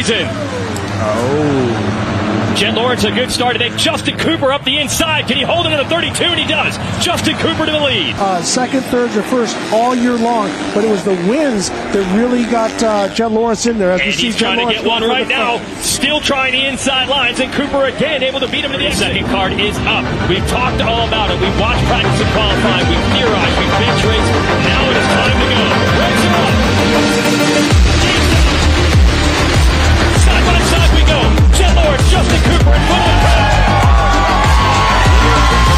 Preseason. Jet Lawrence, a good start today. Justin Cooper up the inside. Can he hold it in the 32? And he does. Justin Cooper to the lead. Second, third, or first all year long. But it was the wins that really got Jet Lawrence in there. As and he's trying to get one right now. Still trying the inside lines. And Cooper again able to beat him to the exit. Second card is up. We've talked all about it. We've watched practice and qualifying. We've theorized. We've bench raced. Now it is time to go. Race him up. Side by side we go. Jet Lawrence, Justin Cooper, and Bowen.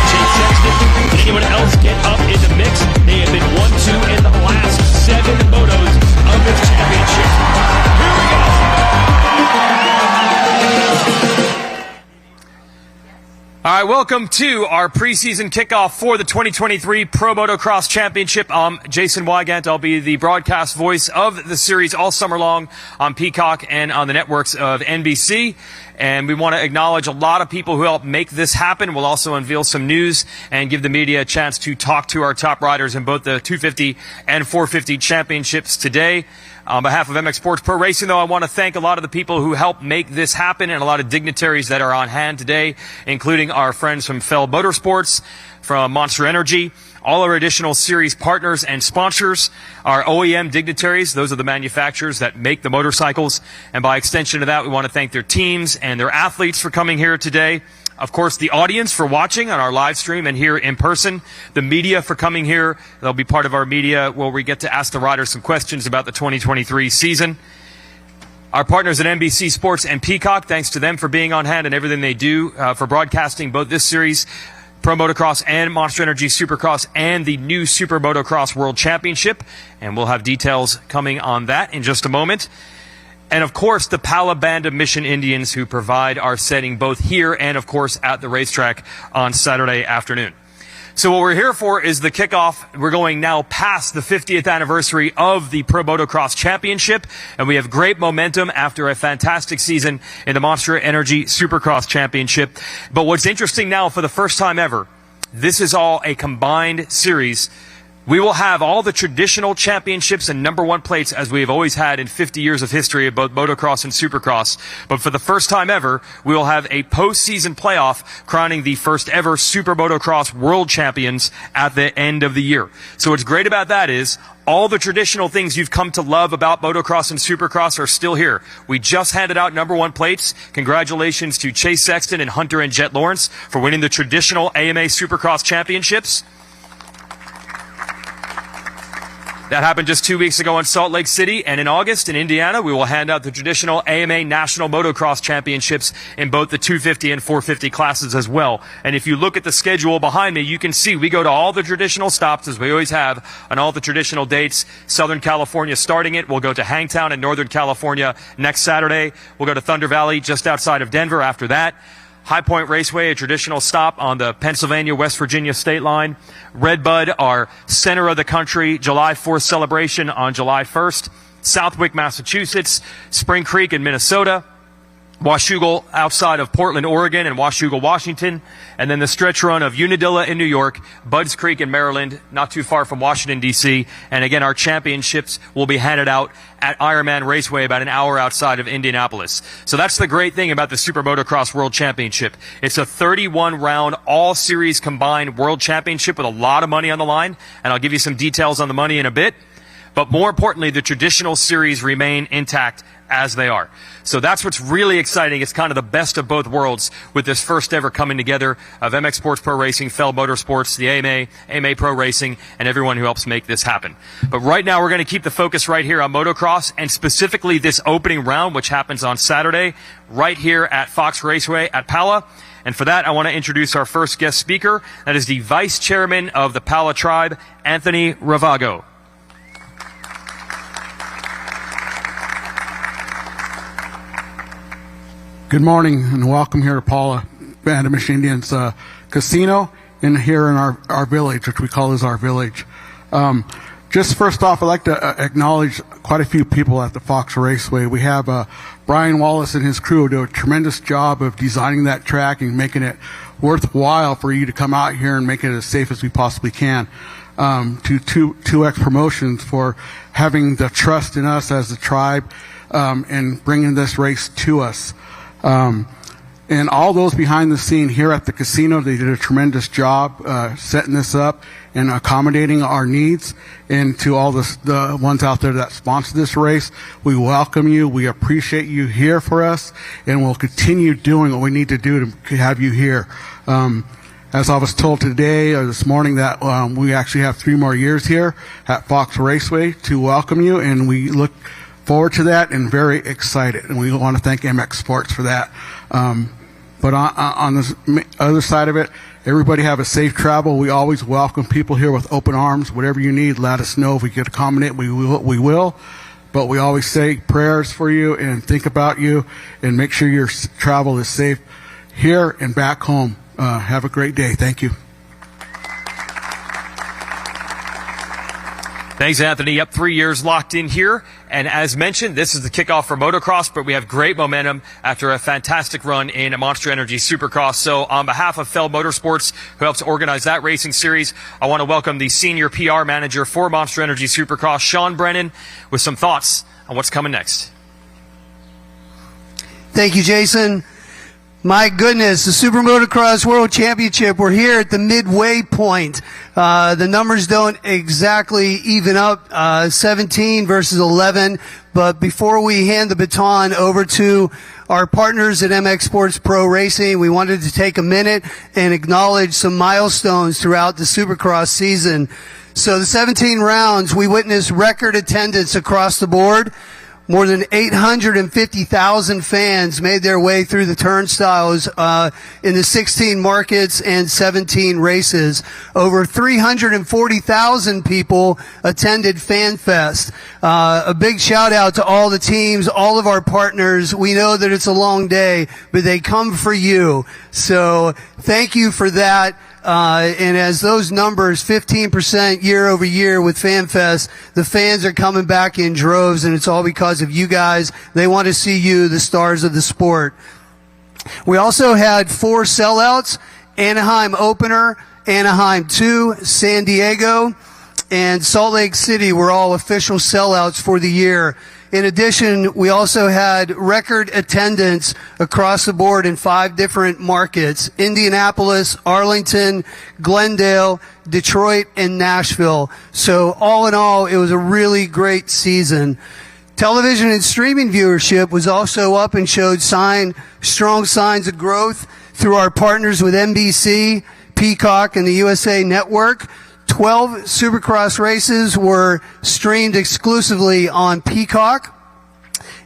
Chase Sexton. Anyone else get up in the mix? They have been 1-2 in the last 7 motos of this championship. Here we go. All right, welcome to our preseason kickoff for the 2023 Pro Motocross Championship. I'm Jason Wygant. I'll be the broadcast voice of the series all summer long on Peacock and on the networks of NBC. And we want to acknowledge a lot of people who helped make this happen. We'll also unveil some news and give the media a chance to talk to our top riders in both the 250 and 450 championships today. On behalf of MX Sports Pro Racing, though, I want to thank a lot of the people who helped make this happen and a lot of dignitaries that are on hand today, including our friends from Fell Motorsports, from Monster Energy, all our additional series partners and sponsors, our OEM dignitaries. Those are the manufacturers that make the motorcycles. And by extension of that, we want to thank their teams and their athletes for coming here today. Of course, the audience for watching on our live stream and here in person. The media for coming here. They'll be part of our media where we get to ask the riders some questions about the 2023 season. Our partners at NBC Sports and Peacock, thanks to them for being on hand and everything they do for broadcasting both this series, Pro Motocross and Monster Energy Supercross, and the new Super Motocross World Championship. And we'll have details coming on that in just a moment. And, of course, the Pala Band of Mission Indians who provide our setting both here and, of course, at the racetrack on Saturday afternoon. So what we're here for is the kickoff. We're going now past the 50th anniversary of the Pro Motocross Championship, and we have great momentum after a fantastic season in the Monster Energy Supercross Championship. But what's interesting now, for the first time ever, this is all a combined series. We will have all the traditional championships and number one plates as we have always had in 50 years of history of both motocross and supercross. But for the first time ever, we will have a postseason playoff crowning the first ever Super Motocross World Champions at the end of the year. So what's great about that is all the traditional things you've come to love about motocross and supercross are still here. We just handed out number one plates. Congratulations to Chase Sexton and Hunter and Jet Lawrence for winning the traditional AMA Supercross Championships. That happened just 2 weeks ago in Salt Lake City, and in August in Indiana, we will hand out the traditional AMA National Motocross Championships in both the 250 and 450 classes as well. And if you look at the schedule behind me, you can see we go to all the traditional stops, as we always have, on all the traditional dates. Southern California starting it. We'll go to Hangtown in Northern California next Saturday. We'll go to Thunder Valley just outside of Denver after that. High Point Raceway, a traditional stop on the Pennsylvania-West Virginia state line. Redbud, our center of the country, July 4th celebration on July 1st. Southwick, Massachusetts. Spring Creek in Minnesota. Washougal outside of Portland, Oregon, and Washougal, Washington. And then the stretch run of Unadilla in New York, Budds Creek in Maryland, not too far from Washington, D.C. And again, our championships will be handed out at Ironman Raceway about an hour outside of Indianapolis. So that's the great thing about the Super Motocross World Championship. It's a 31-round, all-series combined World Championship with a lot of money on the line. And I'll give you some details on the money in a bit. But more importantly, the traditional series remain intact as they are. So that's what's really exciting. It's kind of the best of both worlds with this first ever coming together of MX Sports Pro Racing, Fell Motorsports, the AMA Pro Racing, and everyone who helps make this happen. But right now we're going to keep the focus right here on motocross, and specifically this opening round, which happens on Saturday, right here at Fox Raceway at Pala. And for that, I want to introduce our first guest speaker. That is the Vice Chairman of the Pala Tribe, Anthony Ravago. Good morning and welcome here to Pala Band of Mission Indians Casino and here in our village, which we call as our village. Just first off, I'd like to acknowledge quite a few people at the Fox Raceway. We have Brian Wallace and his crew do a tremendous job of designing that track and making it worthwhile for you to come out here and make it as safe as we possibly can. To 2X Promotions for having the trust in us as a tribe in bringing this race to us. And all those behind the scene here at the casino, they did a tremendous job setting this up and accommodating our needs. And to all the ones out there that sponsor this race, we welcome you. We appreciate you here for us, and we'll continue doing what we need to do to have you here. As I was told today or this morning that we actually have 3 more years here at Fox Raceway to welcome you, and we look forward to that and very excited. And we want to thank MX Sports for that. But on the other side of it, everybody have a safe travel. We always welcome people here with open arms. Whatever you need, let us know. If we could accommodate, we will. But we always say prayers for you and think about you and make sure your travel is safe here and back home. Have a great day. Thank you. Thanks, Anthony. Yep, 3 years locked in here. And as mentioned, this is the kickoff for Motocross, but we have great momentum after a fantastic run in Monster Energy Supercross. So on behalf of Feld Motorsports, who helps organize that racing series, I want to welcome the Senior PR Manager for Monster Energy Supercross, Sean Brennan, with some thoughts on what's coming next. Thank you, Jason. My goodness, the Super Motocross World Championship, we're here at the midway point. The numbers don't exactly even up, 17 versus 11. But before we hand the baton over to our partners at MX Sports Pro Racing, we wanted to take a minute and acknowledge some milestones throughout the Supercross season. So the 17 rounds, we witnessed record attendance across the board. More than 850,000 fans made their way through the turnstiles in the 16 markets and 17 races. Over 340,000 people attended FanFest. A big shout out to all the teams, all of our partners. We know that it's a long day, but they come for you. So thank you for that. And as those numbers, 15% year over year with FanFest, the fans are coming back in droves, and it's all because of you guys. They want to see you, the stars of the sport. We also had 4 sellouts: Anaheim opener, Anaheim 2, San Diego, and Salt Lake City were all official sellouts for the year. In addition, we also had record attendance across the board in 5 different markets: Indianapolis, Arlington, Glendale, Detroit, and Nashville. So all in all, it was a really great season. Television and streaming viewership was also up and showed strong signs of growth through our partners with NBC, Peacock, and the USA Network. 12 Supercross races were streamed exclusively on Peacock.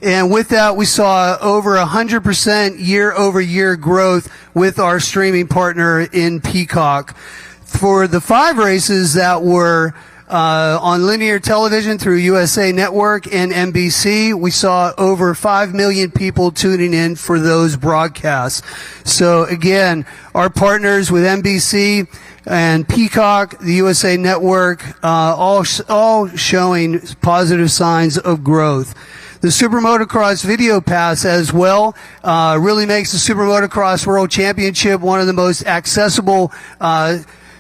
And with that, we saw over 100% year-over-year growth with our streaming partner in Peacock. For the 5 races that were on linear television through USA Network and NBC, we saw over 5 million people tuning in for those broadcasts. So again, our partners with NBC and Peacock, the USA Network, all showing positive signs of growth. The Super Motocross Video Pass as well really makes the Super Motocross World Championship one of the most accessible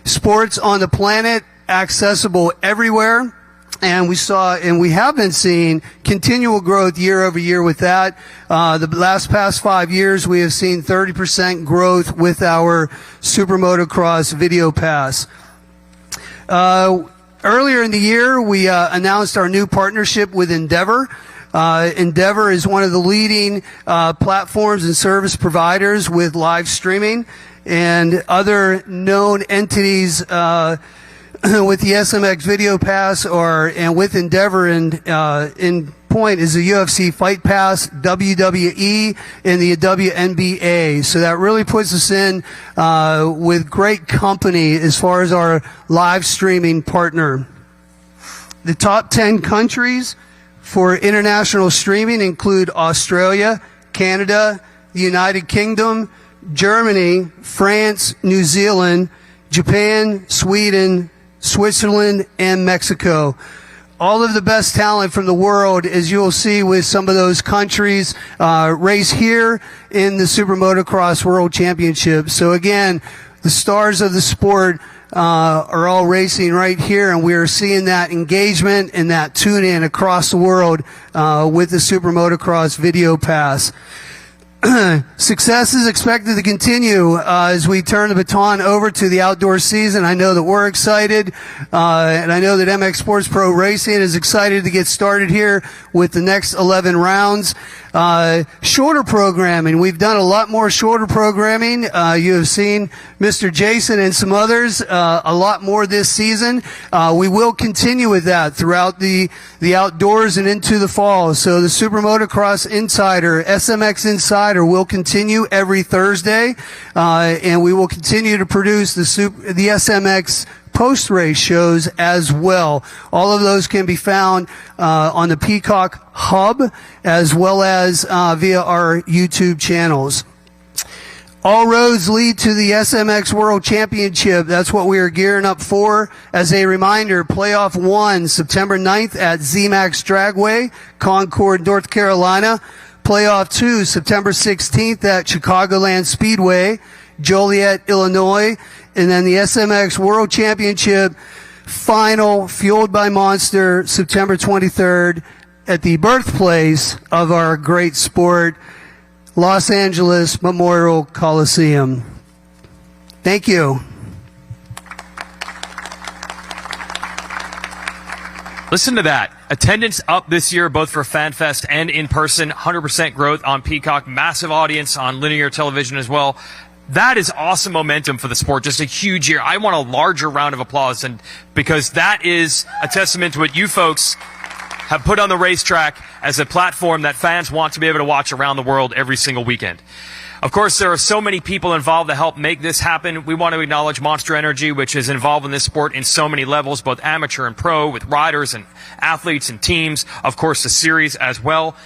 sports on the planet, accessible everywhere. And we have been seeing continual growth year over year with that. The past 5 years, we have seen 30% growth with our Super Motocross Video Pass. Earlier in the year, we announced our new partnership with Endeavor. Endeavor is one of the leading platforms and service providers with live streaming, and other known entities with the SMX Video Pass and with Endeavor in point is the UFC Fight Pass, WWE, and the WNBA. So that really puts us in with great company as far as our live streaming partner. The top 10 countries for international streaming include Australia, Canada, the United Kingdom, Germany, France, New Zealand, Japan, Sweden, Switzerland, and Mexico. All of the best talent from the world, as you will see with some of those countries, race here in the Super Motocross World Championship. So again, the stars of the sport are all racing right here, and we are seeing that engagement and that tune-in across the world with the Super Motocross Video Pass. Success is expected to continue as we turn the baton over to the outdoor season. I know that we're excited, and I know that MX Sports Pro Racing is excited to get started here with the next 11 rounds. Shorter programming. We've done a lot more shorter programming. You have seen Mr. Jason and some others a lot more this season. We will continue with that throughout the outdoors and into the fall. So the Super Motocross Insider, SMX Insider, will continue every Thursday, and we will continue to produce the SMX post-race shows as well. All of those can be found on the Peacock Hub as well as via our YouTube channels. All roads lead to the SMX World Championship. That's what we are gearing up for. As a reminder, Playoff 1, September 9th at ZMAX Dragway, Concord, North Carolina. Playoff 2, September 16th at Chicagoland Speedway, Joliet, Illinois. And then the SMX World Championship final, fueled by Monster, September 23rd at the birthplace of our great sport, Los Angeles Memorial Coliseum. Thank you. Listen to that. Attendance up this year, both for FanFest and in person. 100% growth on Peacock. Massive audience on linear television as well. That is awesome momentum for the sport. Just a huge year. I want a larger round of applause, and because that is a testament to what you folks have put on the racetrack as a platform that fans want to be able to watch around the world every single weekend. Of course, there are so many people involved to help make this happen. We want to acknowledge Monster Energy, which is involved in this sport in so many levels, both amateur and pro, with riders and athletes and teams. Of course, the series as well.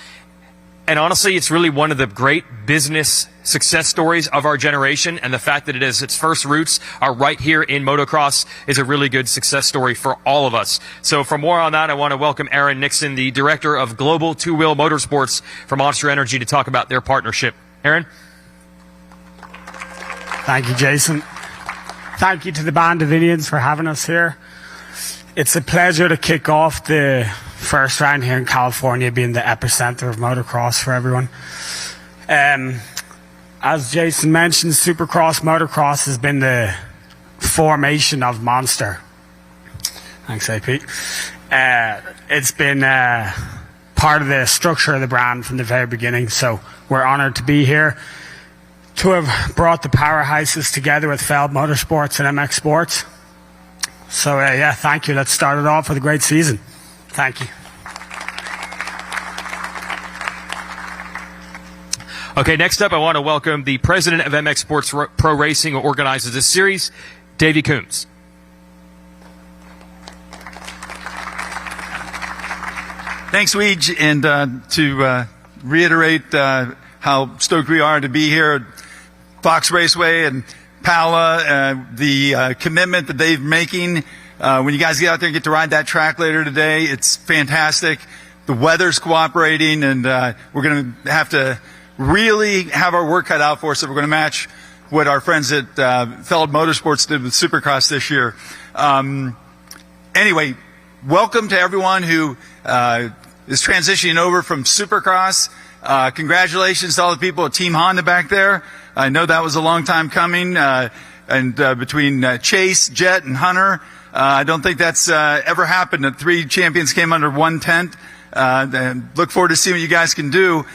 And honestly, it's really one of the great business success stories of our generation. And the fact that it is its first roots are right here in motocross is a really good success story for all of us. So for more on that, I want to welcome Aaron Nixon, the Director of Global Two-Wheel Motorsports for Monster Energy, to talk about their partnership. Aaron? Thank you, Jason. Thank you to the Band of Indians for having us here. It's a pleasure to kick off the first round here in California, being the epicenter of motocross for everyone. As Jason mentioned, Supercross Motocross has been the formation of Monster. Thanks, AP. It's been part of the structure of the brand from the very beginning, so we're honored to be here, to have brought the powerhouses together with Feld Motorsports and MX Sports. So, yeah, thank you. Let's start it off with a great season. Thank you. Okay, next up, I want to welcome the president of MX Sports Pro Racing, who organizes this series, Davey Coombs. Thanks, Weege, and to reiterate how stoked we are to be here at Fox Raceway and Pala, the commitment that they're making. When you guys get out there and get to ride that track later today, it's fantastic. The weather's cooperating, and we're going to have to really have our work cut out for us if we're going to match what our friends at Feld Motorsports did with Supercross this year. Anyway, welcome to everyone who is transitioning over from Supercross. Congratulations to all the people at Team Honda back there. I know that was a long time coming, and between Chase, Jet, and Hunter, I don't think that's ever happened that 3 champions came under one tent. And look forward to seeing what you guys can do.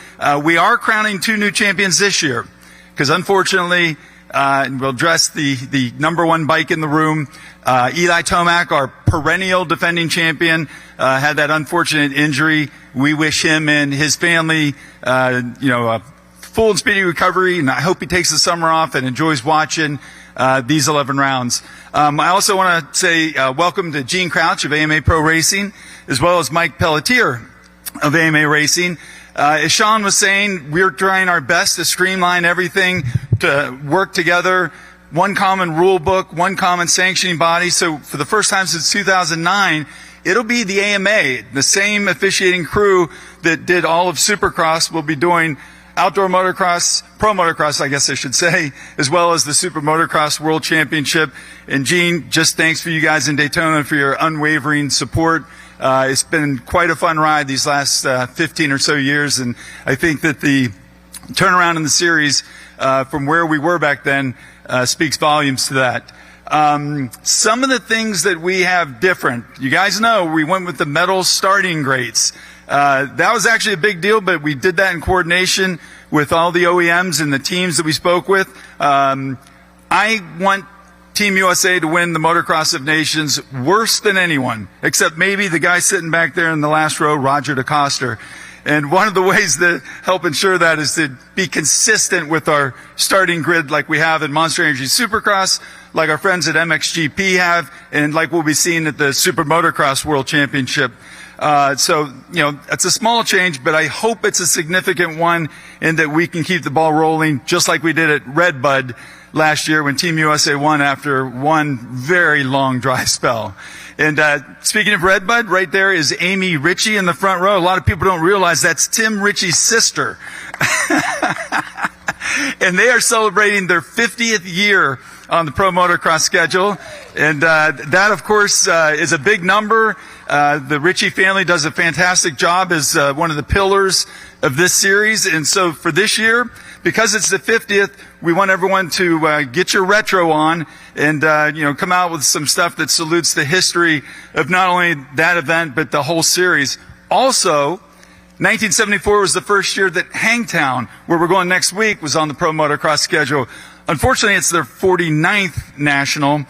We are crowning 2 new champions this year, because unfortunately, we'll address the #1 bike in the room. Eli Tomac, our perennial defending champion, had that unfortunate injury. We wish him and his family, a full and speedy recovery, and I hope he takes the summer off and enjoys watching these 11 rounds. I also want to say welcome to Gene Crouch of AMA Pro Racing, as well as Mike Pelletier of AMA Racing. As Sean was saying, we're trying our best to streamline everything, to work together, one common rule book, one common sanctioning body. So for the first time since 2009, it'll be the AMA, the same officiating crew that did all of Supercross will be doing outdoor motocross, pro motocross, I guess I should say, as well as the Super Motocross World Championship. And Gene, just thanks for you guys in Daytona for your unwavering support. It's been quite a fun ride these last 15 or so years, and I think that the turnaround in the series from where we were back then speaks volumes to that. Some of the things that we have different, you guys know we went with the metal starting grates. That was actually a big deal, but we did that in coordination with all the OEMs and the teams that we spoke with. I want Team USA to win the Motocross of Nations worse than anyone, except maybe the guy sitting back there in the last row, Roger DeCoster. And one of the ways to help ensure that is to be consistent with our starting grid like we have in Monster Energy Supercross, like our friends at MXGP have, and like we'll be seeing at the Super Motocross World Championship. So, it's a small change, but I hope it's a significant one and that we can keep the ball rolling just like we did at Redbud last year when Team USA won after one very long dry spell. And speaking of Redbud, right there is Amy Ritchie in the front row. A lot of people don't realize that's Tim Ritchie's sister. And they are celebrating their 50th year on the Pro Motocross schedule. And that, of course, is a big number. The Ritchie family does a fantastic job as one of the pillars of this series. And so for this year, because it's the 50th, we want everyone to get your retro on and come out with some stuff that salutes the history of not only that event but the whole series. Also, 1974 was the first year that Hangtown, where we're going next week, was on the Pro Motocross schedule. Unfortunately, it's their 49th national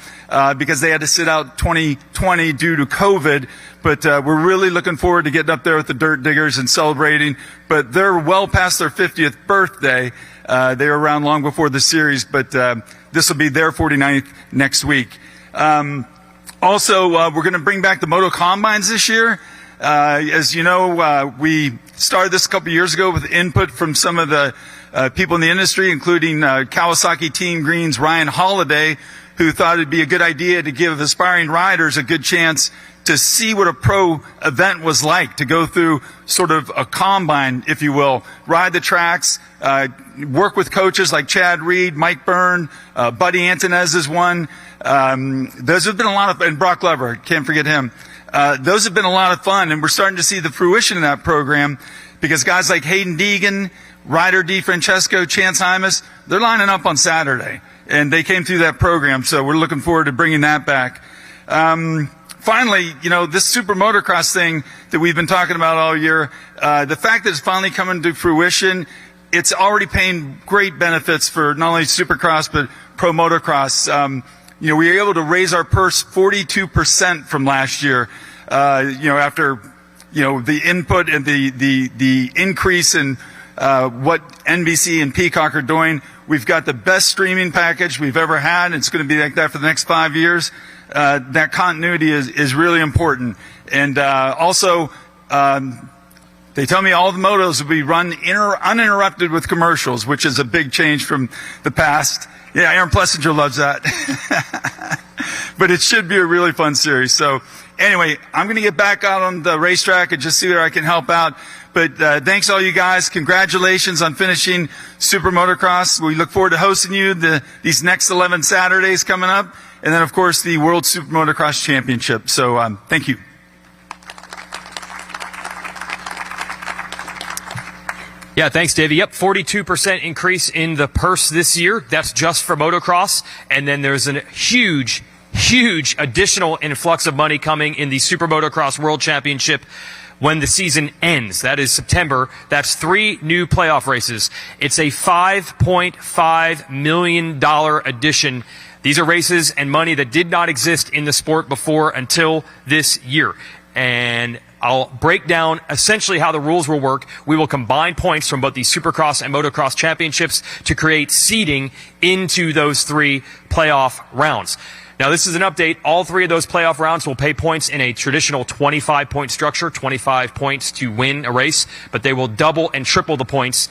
because they had to sit out 2020 due to COVID. But we're really looking forward to getting up there with the Dirt Diggers and celebrating. But they're well past their 50th birthday. They were around long before the series, but this will be their 49th next week. Also, we're going to bring back the Moto Combines this year. As you know, we started this a couple years ago with input from some of the people in the industry, including Kawasaki Team Green's Ryan Holiday, who thought it'd be a good idea to give aspiring riders a good chance to see what a pro event was like, to go through sort of a combine, if you will, ride the tracks, work with coaches like Chad Reed, Mike Byrne, Buddy Antonez is one. Those have been a lot of, and Brock Lever, can't forget him. Those have been a lot of fun, and we're starting to see the fruition of that program because guys like Hayden Deegan, Ryder DeFrancesco, Chance Hymas, they're lining up on Saturday, and they came through that program, so we're looking forward to bringing that back. Finally, this Super Motocross thing that we've been talking about all year, the fact that it's finally coming to fruition, it's already paying great benefits for not only Supercross, but Pro Motocross. We were able to raise our purse 42% from last year, after, the input and the increase in what NBC and Peacock are doing. We've got the best streaming package we've ever had. It's going to be like that for the next 5 years. That continuity is really important. And also, they tell me all the motos will be run uninterrupted with commercials, which is a big change from the past. Yeah, Aaron Plessinger loves that. But it should be a really fun series. So anyway, I'm going to get back out on the racetrack and just see where I can help out. But thanks all you guys. Congratulations on finishing Super Motocross. We look forward to hosting you these next 11 Saturdays coming up. And then, of course, the World Super Motocross Championship. So thank you. Yeah, thanks, Davey. Yep, 42% increase in the purse this year. That's just for motocross. And then there's a huge additional influx of money coming in the Super Motocross World Championship when the season ends. That is September. That's 3 new playoff races. It's a $5.5 million addition. These are races and money that did not exist in the sport before until this year. And I'll break down essentially how the rules will work. We will combine points from both the Supercross and Motocross championships to create seeding into those 3 playoff rounds. Now, this is an update. All 3 of those playoff rounds will pay points in a traditional 25-point structure, 25 points to win a race, but they will double and triple the points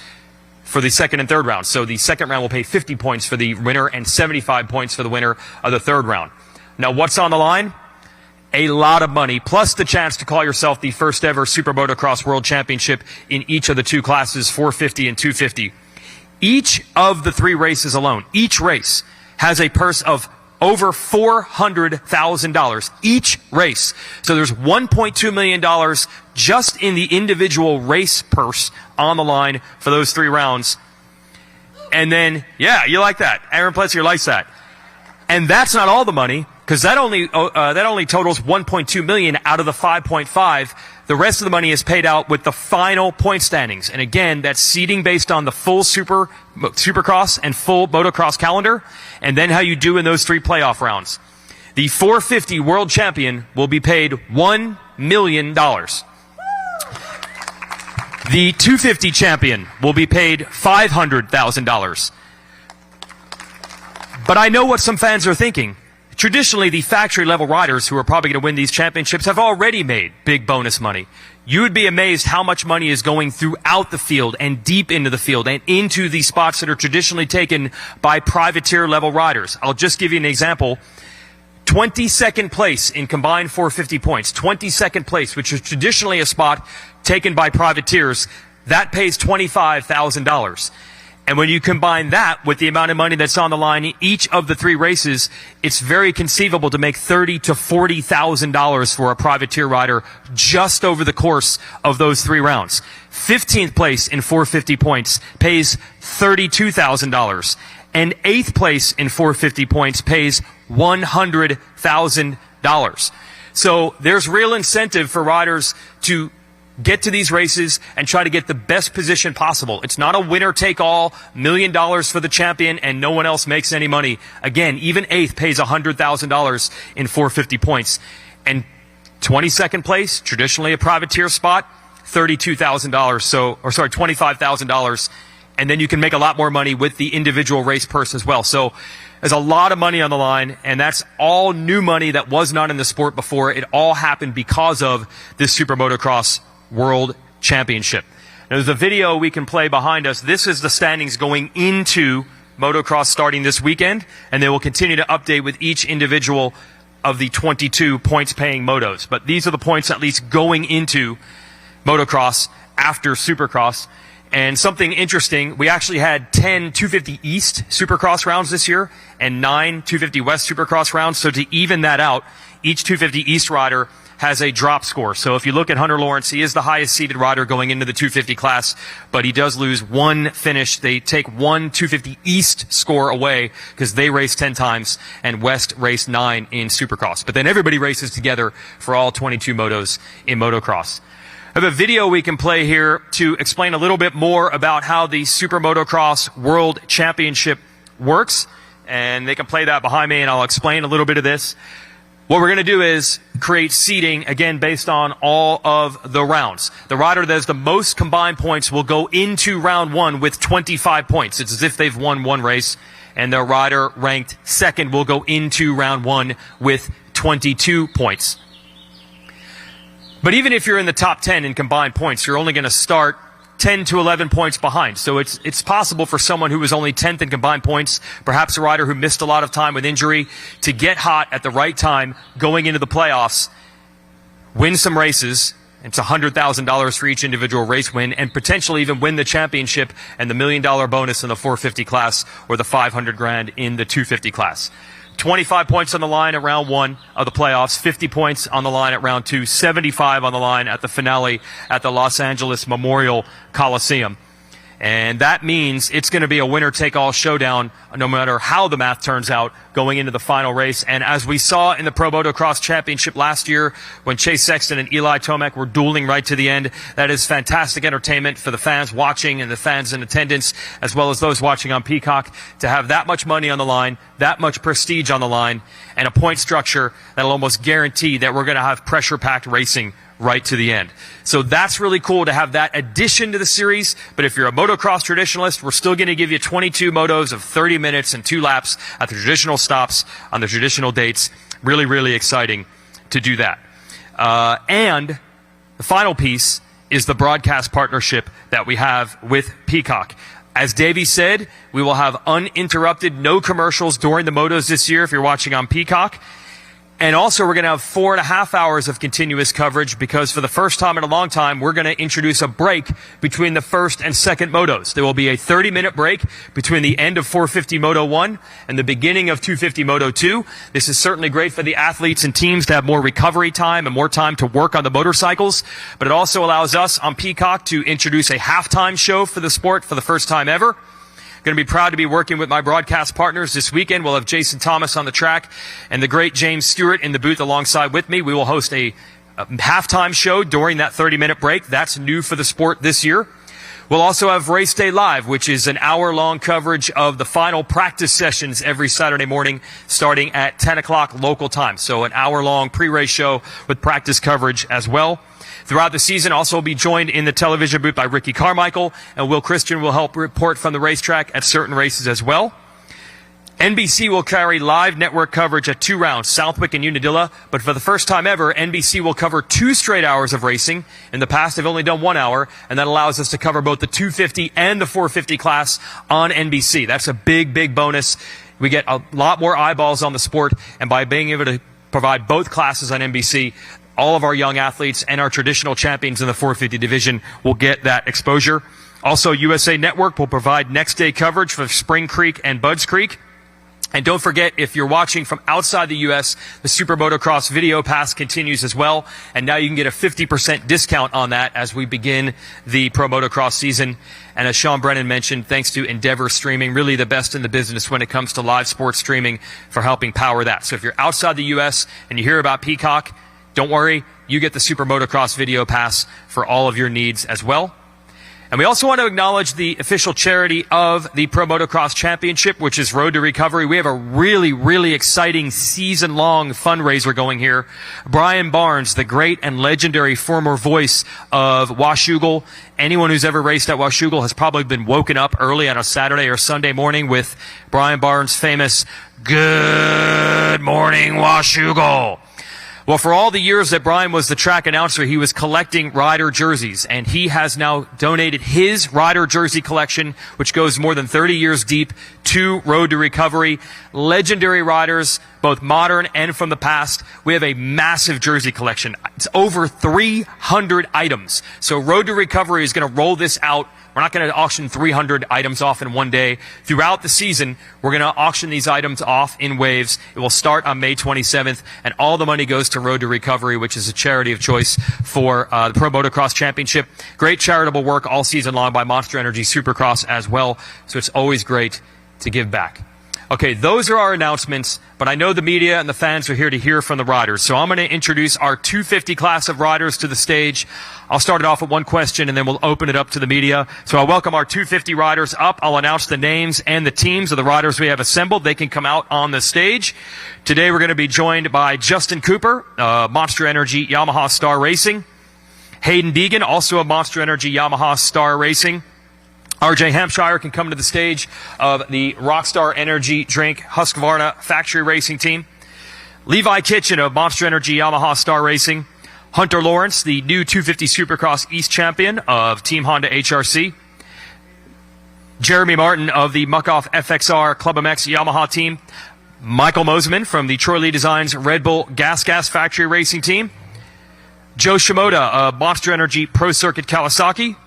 for the second and third round. So the second round will pay 50 points for the winner and 75 points for the winner of the third round. Now, what's on the line? A lot of money, plus the chance to call yourself the first ever Super Motocross World Championship in each of the two classes, 450 and 250. Each of the 3 races alone, each race has a purse of over $400,000 each race. So there's $1.2 million just in the individual race purse on the line for those 3 rounds. And then, yeah, you like that. Aaron Pletzier likes that. And that's not all the money, because that only totals $1.2 million out of the $5.5. The rest of the money is paid out with the final point standings. And again, that's seeding based on the full Supercross and full Motocross calendar, and then how you do in those 3 playoff rounds. The 450 world champion will be paid $1 million. The 250 champion will be paid $500,000. But I know what some fans are thinking. Traditionally, the factory-level riders who are probably going to win these championships have already made big bonus money. You would be amazed how much money is going throughout the field and deep into the field and into the spots that are traditionally taken by privateer-level riders. I'll just give you an example. 22nd place in combined 450 points. 22nd place, which is traditionally a spot taken by privateers, that pays $25,000. And when you combine that with the amount of money that's on the line in each of the 3 races, it's very conceivable to make $30,000 to $40,000 for a privateer rider just over the course of those 3 rounds. 15th place in 450 points pays $32,000. And 8th place in 450 points pays $100,000. So there's real incentive for riders to get to these races and try to get the best position possible. It's not a winner-take-all, $1 million for the champion and no one else makes any money. Again, even 8th pays $100,000 in 450 points. And 22nd place, traditionally a privateer spot, $32,000. $25,000. And then you can make a lot more money with the individual race purse as well. So there's a lot of money on the line, and that's all new money that was not in the sport before. It all happened because of this Super Motocross World Championship. Now, there's a video we can play behind us. This is the standings going into Motocross starting this weekend, and they will continue to update with each individual of the 22 points-paying motos. But these are the points at least going into Motocross after Supercross. And something interesting, we actually had 10 250 East Supercross rounds this year and 9 250 West Supercross rounds. So to even that out, each 250 East rider has a drop score. So if you look at Hunter Lawrence, he is the highest seeded rider going into the 250 class, but he does lose 1 finish. They take 1 250 East score away because they race 10 times and West race 9 in Supercross. But then everybody races together for all 22 motos in Motocross. I have a video we can play here to explain a little bit more about how the Super Motocross World Championship works. And they can play that behind me, and I'll explain a little bit of this. What we're going to do is create seeding, again, based on all of the rounds. The rider that has the most combined points will go into round 1 with 25 points. It's as if they've won 1 race. And the rider ranked 2nd will go into round 1 with 22 points. But even if you're in the top 10 in combined points, you're only going to start 10 to 11 points behind. So it's possible for someone who was only 10th in combined points, perhaps a rider who missed a lot of time with injury, to get hot at the right time going into the playoffs, win some races. It's $100,000 for each individual race win, and potentially even win the championship and the $1 million bonus in the 450 class or the $500,000 in the 250 class. 25 points on the line at round 1 of the playoffs, 50 points on the line at round 2, 75 on the line at the finale at the Los Angeles Memorial Coliseum. And that means it's going to be a winner-take-all showdown no matter how the math turns out going into the final race. And as we saw in the Pro Motocross Championship last year when Chase Sexton and Eli Tomac were dueling right to the end, that is fantastic entertainment for the fans watching and the fans in attendance, as well as those watching on Peacock, to have that much money on the line, that much prestige on the line, and a point structure that'll almost guarantee that we're going to have pressure-packed racing right to the end. So that's really cool to have that addition to the series. But if you're a motocross traditionalist, we're still going to give you 22 motos of 30 minutes and 2 laps at the traditional stops on the traditional dates. Really, really exciting to do that. And the final piece is the broadcast partnership that we have with Peacock. As Davey said, we will have uninterrupted, no commercials during the motos this year if you're watching on Peacock. And also, we're going to have 4.5 hours of continuous coverage because for the first time in a long time, we're going to introduce a break between the first and second motos. There will be a 30-minute break between the end of 450 Moto 1 and the beginning of 250 Moto 2. This is certainly great for the athletes and teams to have more recovery time and more time to work on the motorcycles. But it also allows us on Peacock to introduce a halftime show for the sport for the first time ever. Going to be proud to be working with my broadcast partners this weekend. We'll have Jason Thomas on the track and the great James Stewart in the booth alongside with me. We will host a halftime show during that 30-minute break. That's new for the sport this year. We'll also have Race Day Live, which is an hour-long coverage of the final practice sessions every Saturday morning starting at 10 o'clock local time. So an hour-long pre-race show with practice coverage as well. Throughout the season, also will be joined in the television booth by Ricky Carmichael, and Will Christian will help report from the racetrack at certain races as well. NBC will carry live network coverage at 2 rounds, Southwick and Unadilla, but for the first time ever, NBC will cover 2 straight hours of racing. In the past, they've only done 1 hour, and that allows us to cover both the 250 and the 450 class on NBC. That's a big, big bonus. We get a lot more eyeballs on the sport, and by being able to provide both classes on NBC, all of our young athletes and our traditional champions in the 450 division will get that exposure. Also, USA Network will provide next day coverage for Spring Creek and Budds Creek. And don't forget, if you're watching from outside the U.S., the Super Motocross Video Pass continues as well. And now you can get a 50% discount on that as we begin the Pro Motocross season. And as Sean Brennan mentioned, thanks to Endeavor Streaming, really the best in the business when it comes to live sports streaming for helping power that. So if you're outside the U.S. and you hear about Peacock, don't worry, you get the Super Motocross Video Pass for all of your needs as well. And we also want to acknowledge the official charity of the Pro Motocross Championship, which is Road to Recovery. We have a really, really exciting season-long fundraiser going here. Brian Barnes, the great and legendary former voice of Washougal. Anyone who's ever raced at Washougal has probably been woken up early on a Saturday or Sunday morning with Brian Barnes' famous, "Good morning, Washougal." Well, for all the years that Brian was the track announcer, he was collecting rider jerseys, and he has now donated his rider jersey collection, which goes more than 30 years deep, to Road to Recovery. Legendary riders, both modern and from the past. We have a massive jersey collection. It's over 300 items. So Road to Recovery is going to roll this out. We're not going to auction 300 items off in one day. Throughout the season, we're going to auction these items off in waves. It will start on May 27th, and all the money goes to Road to Recovery, which is a charity of choice for the Pro Motocross Championship. Great charitable work all season long by Monster Energy Supercross as well, so it's always great to give back. Okay, those are our announcements, but I know the media and the fans are here to hear from the riders. So I'm going to introduce our 250 class of riders to the stage. I'll start it off with one question, and then we'll open it up to the media. So I'll welcome our 250 riders up. I'll announce the names and the teams of the riders we have assembled. They can come out on the stage. Today we're going to be joined by Justin Cooper, Monster Energy Yamaha Star Racing. Hayden Deegan, also a Monster Energy Yamaha Star Racing. RJ Hampshire can come to the stage of the Rockstar Energy Drink Husqvarna Factory Racing Team. Levi Kitchen of Monster Energy Yamaha Star Racing. Hunter Lawrence, the new 250 Supercross East Champion of Team Honda HRC. Jeremy Martin of the Muck-Off FXR Club MX Yamaha Team. Michael Mosman from the Troy Lee Designs Red Bull Gas Factory Racing Team. Joe Shimoda of Monster Energy Pro Circuit Kawasaki.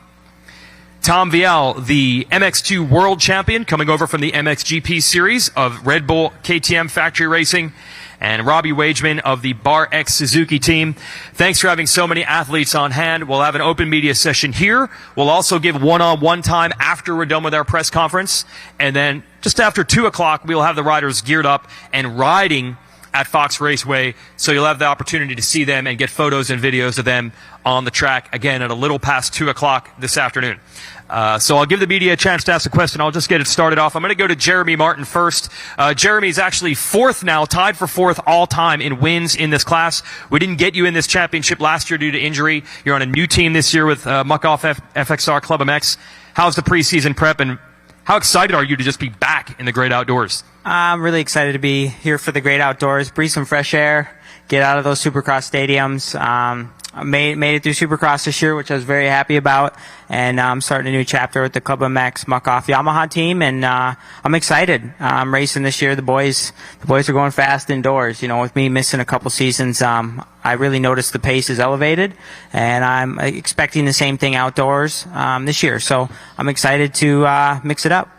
Tom Vial, the MX2 World Champion, coming over from the MXGP Series of Red Bull KTM Factory Racing. And Robbie Wageman of the Bar X Suzuki team. Thanks for having so many athletes on hand. We'll have an open media session here. We'll also give one-on-one time after we're done with our press conference. And then just after 2 o'clock, we'll have the riders geared up and riding at Fox Raceway, so you'll have the opportunity to see them and get photos and videos of them on the track, again, at a little past 2 o'clock this afternoon. So I'll give the media a chance to ask a question. I'll just get it started off. I'm going to go to Jeremy Martin first. Jeremy's actually fourth now, tied for fourth all time in wins in this class. We didn't get you in this championship last year due to injury. You're on a new team this year with Muck-Off FXR Club MX. How's the preseason prep, and how excited are you to just be back in the great outdoors? I'm really excited to be here for the great outdoors, breathe some fresh air, get out of those Supercross stadiums. made it through Supercross this year, which I was very happy about. And I'm starting a new chapter with the Club MX Muck-Off Yamaha team, and I'm excited. I'm racing this year. The boys are going fast indoors. You know, with me missing a couple seasons, I really noticed the pace is elevated, and I'm expecting the same thing outdoors this year. So I'm excited to mix it up.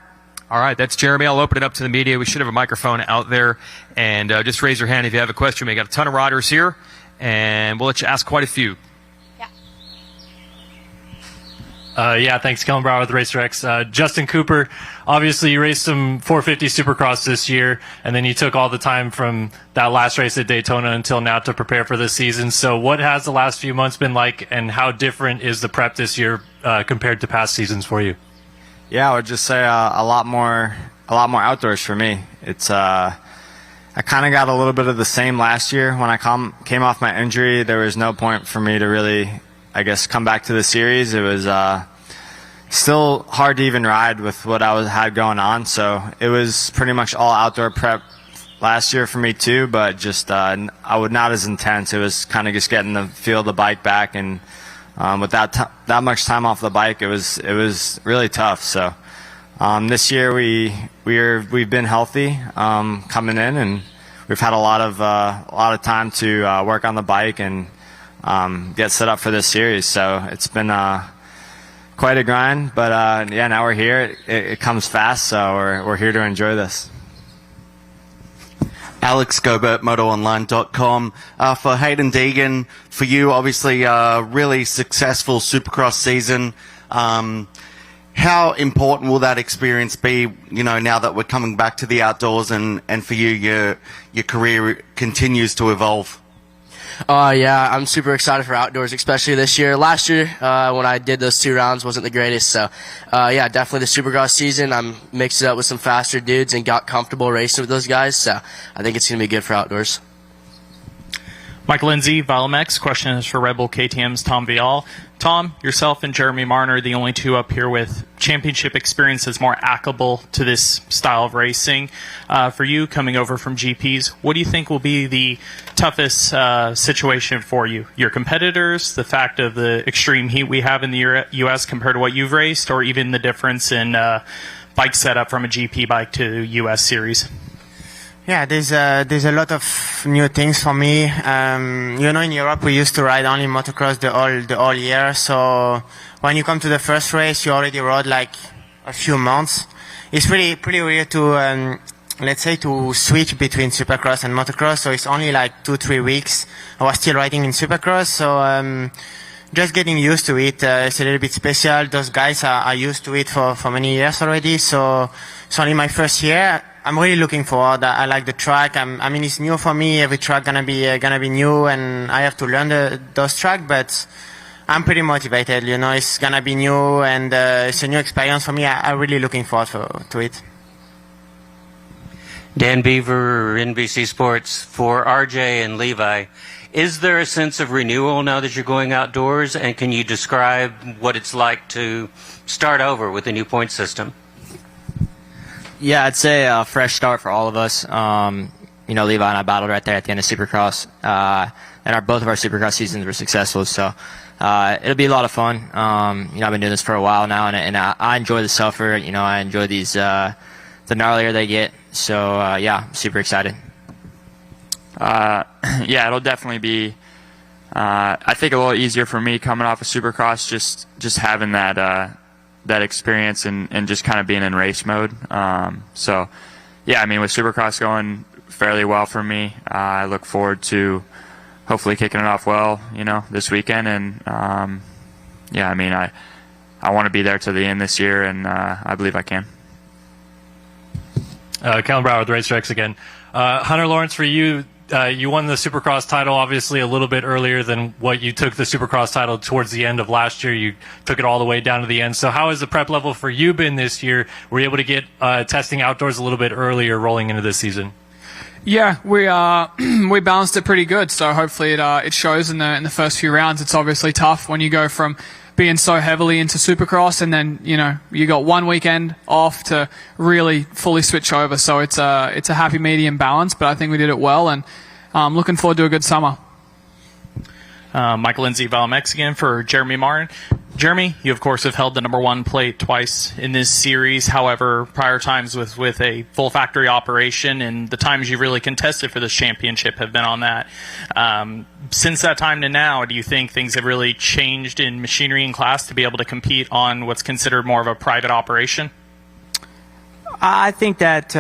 All right, that's Jeremy. I'll open it up to the media. We should have a microphone out there. And just raise your hand if you have a question. We got a ton of riders here, and we'll let you ask quite a few. Yeah, thanks. Kellen Brower with RacerX. Justin Cooper, obviously you raced some 450 Supercross this year, and then you took all the time from that last race at Daytona until now to prepare for this season. So what has the last few months been like, and how different is the prep this year compared to past seasons for you? Yeah, I would just say a lot more outdoors for me. It's I kind of got a little bit of the same last year. When I came off my injury, there was no point for me to really, I guess, come back to the series. It was still hard to even ride with what I had going on. So it was pretty much all outdoor prep last year for me too, but just I would not as intense. It was kind of just getting the feel of the bike back, and with that much time off the bike, it was really tough. So this year we've been healthy coming in, and we've had a lot of time to work on the bike and get set up for this series. So it's been quite a grind, but yeah, now we're here. It comes fast, so we're here to enjoy this. Alex Gobert, MotoOnline.com. For Hayden Deegan, for you, obviously a really successful Supercross season. How important will that experience be, you know, now that we're coming back to the outdoors, and for you, your career continues to evolve? Yeah, I'm super excited for outdoors, especially this year. Last year, when I did those 2 rounds, wasn't the greatest. So, yeah, definitely the Supercross season. I'm mixed it up with some faster dudes and got comfortable racing with those guys. So I think it's going to be good for outdoors. Mike Lindsay, Vilomex. Question is for Red Bull KTM's Tom Vial. Tom, yourself and Jeremy Martin are the only two up here with championship experiences more applicable to this style of racing. For you, coming over from GPs, what do you think will be the toughest situation for you? Your competitors, the fact of the extreme heat we have in the U.S. compared to what you've raced, or even the difference in bike setup from a GP bike to U.S. series? Yeah, there's a lot of new things for me. You know, in Europe we used to ride only motocross the whole year. So when you come to the first race, you already rode like a few months. It's pretty weird to let's say to switch between Supercross and motocross. So it's only like 2-3 weeks. I was still riding in Supercross, so just getting used to it. It's a little bit special. Those guys are used to it for many years already. So it's only my first year. I'm really looking forward. I like the track. I mean, it's new for me. Every track gonna be new, and I have to learn those tracks. But I'm pretty motivated. You know, it's gonna be new, and it's a new experience for me. I'm really looking forward to it. Dan Beaver, NBC Sports. For RJ and Levi, is there a sense of renewal now that you're going outdoors? And can you describe what it's like to start over with a new point system? Yeah, I'd say a fresh start for all of us. You know, Levi and I battled right there at the end of Supercross, and both of our Supercross seasons were successful. So it'll be a lot of fun. You know, I've been doing this for a while now, and I enjoy the sulfur. You know, I enjoy these the gnarlier they get. So yeah, I'm super excited. Yeah, it'll definitely be. I think a little easier for me coming off of Supercross, just having that experience and just kind of being in race mode. So, yeah, I mean, with Supercross going fairly well for me, I look forward to hopefully kicking it off well, you know, this weekend. And, yeah, I mean, I want to be there to the end this year, and I believe I can. Kellen Brower with RacerX again. Hunter Lawrence, for you, you won the Supercross title obviously a little bit earlier than what you took the Supercross title towards the end of last year. You took it all the way down to the end. So how has the prep level for you been this year? Were you able to get testing outdoors a little bit earlier rolling into this season? Yeah, we balanced it pretty good. So hopefully it shows in the first few rounds. It's obviously tough when you go from being so heavily into Supercross, and then, you know, you got one weekend off to really fully switch over. So it's a happy medium balance, but I think we did it well, and I'm looking forward to a good summer. Michael Lindsay, Valmex again for Jeremy Martin. Jeremy, you of course have held the #1 plate twice in this series. However, prior times with a full factory operation, and the times you've really contested for this championship have been on that. Since that time to now, do you think things have really changed in machinery and class to be able to compete on what's considered more of a private operation? I think that,